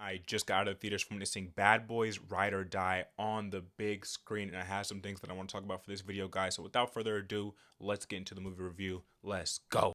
I just got out of the theaters from witnessing Bad Boys Ride or Die on the big screen, and I have some things that I want to talk about for this video, guys. So without further ado, let's get into the movie review. Let's go.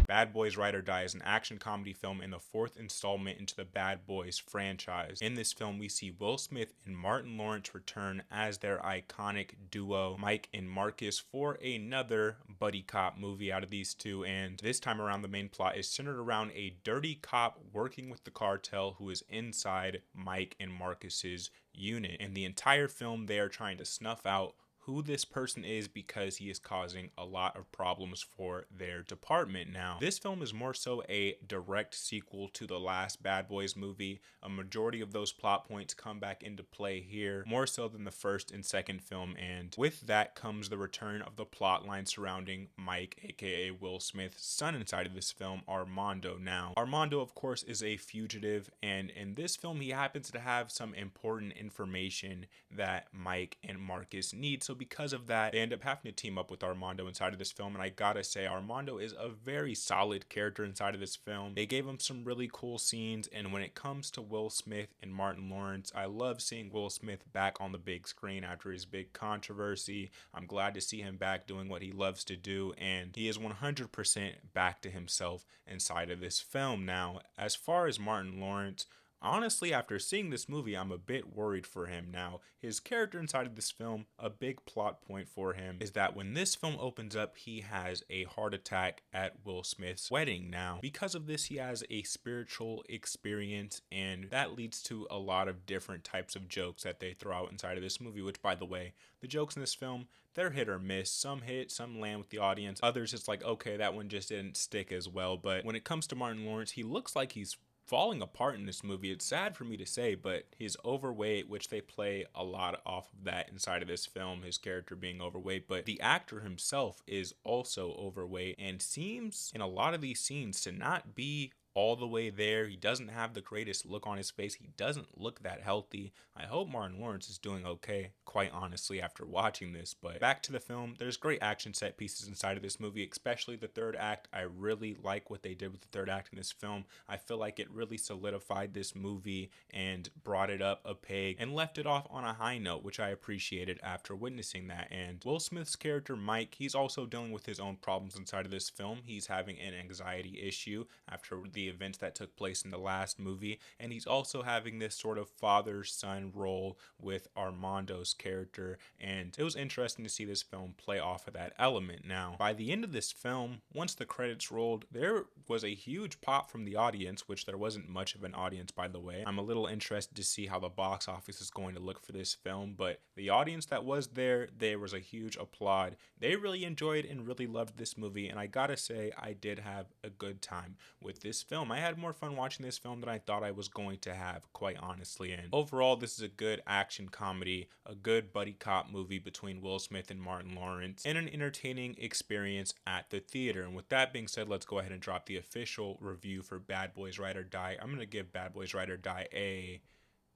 Bad Boys Ride or Die is an action comedy film in the fourth installment into the Bad Boys franchise. In this film, we see Will Smith and Martin Lawrence return as their iconic duo, Mike and Marcus, for another buddy cop movie out of these two. And this time around, the main plot is centered around a dirty cop working with the cartel who is inside Mike and Marcus's unit. In the entire film, they are trying to snuff out who this person is because he is causing a lot of problems for their department. Now, this film is more so a direct sequel to the last Bad Boys movie. A majority of those plot points come back into play here, more so than the first and second film, and with that comes the return of the plot line surrounding Mike, aka Will Smith's son inside of this film, Armando. Now, Armando, of course, is a fugitive, and in this film, he happens to have some important information that Mike and Marcus need. So because of that, they end up having to team up with Armando inside of this film, and I gotta say, Armando is a very solid character inside of this film. They gave him some really cool scenes, and when it comes to Will Smith and Martin Lawrence, I love seeing Will Smith back on the big screen after his big controversy. I'm glad to see him back doing what he loves to do, and he is 100% back to himself inside of this film. Now, as far as Martin Lawrence, honestly, after seeing this movie, I'm a bit worried for him. Now, his character inside of this film, a big plot point for him is that when this film opens up, he has a heart attack at Will Smith's wedding. Now, because of this, he has a spiritual experience, and that leads to a lot of different types of jokes that they throw out inside of this movie, which, by the way, the jokes in this film, they're hit or miss. Some hit, some land with the audience. Others, it's like, okay, that one just didn't stick as well. But when it comes to Martin Lawrence, he looks like he's falling apart in this movie. It's sad for me to say, but his overweight, which they play a lot off of that inside of this film, his character being overweight, but the actor himself is also overweight and seems in a lot of these scenes to not be all the way there. He doesn't have the greatest look on his face. He doesn't look that healthy. I hope Martin Lawrence is doing okay, quite honestly, after watching this. But back to the film, there's great action set pieces inside of this movie, especially the third act. I really like what they did with the third act in this film. I feel like it really solidified this movie and brought it up a peg and left it off on a high note, which I appreciated after witnessing that. And Will Smith's character, Mike, he's also dealing with his own problems inside of this film. He's having an anxiety issue after the events that took place in the last movie, and he's also having this sort of father-son role with Armando's character, and it was interesting to see this film play off of that element. Now, by the end of this film, once the credits rolled, there was a huge pop from the audience, which there wasn't much of an audience, by the way. I'm a little interested to see how the box office is going to look for this film, but the audience that was there was a huge applaud. They really enjoyed and really loved this movie, and I gotta say, I did have a good time with this film. I had more fun watching this film than I thought I was going to have, quite honestly. And overall, this is a good action comedy, a good buddy cop movie between Will Smith and Martin Lawrence, and an entertaining experience at the theater. And with that being said, let's go ahead and drop the official review for Bad Boys Ride or Die. I'm going to give Bad Boys Ride or Die a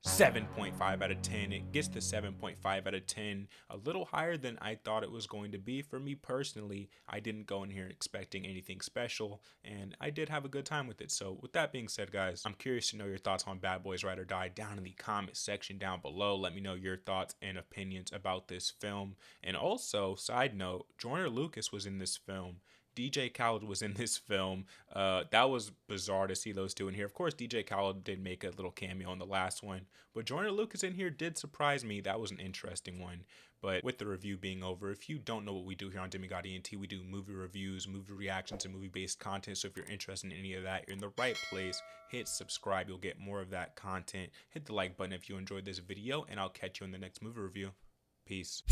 7.5 out of 10. It gets the 7.5 out of 10, a little higher than I thought it was going to be. For me personally, I didn't go in here expecting anything special, and I did have a good time with it. So with that being said, guys, I'm curious to know your thoughts on Bad Boys Ride or Die down in the comment section down below. Let me know your thoughts and opinions about this film. And also, side note, Joyner Lucas was in this film. DJ Khaled was in this film. That was bizarre to see those two in here. Of course, DJ Khaled did make a little cameo in the last one, but Joyner Lucas in here did surprise me. That was an interesting one. But with the review being over, if you don't know what we do here on Demigod ENT, we do movie reviews, movie reactions, and movie-based content. So if you're interested in any of that, you're in the right place. Hit subscribe. You'll get more of that content. Hit the like button if you enjoyed this video, and I'll catch you in the next movie review. Peace.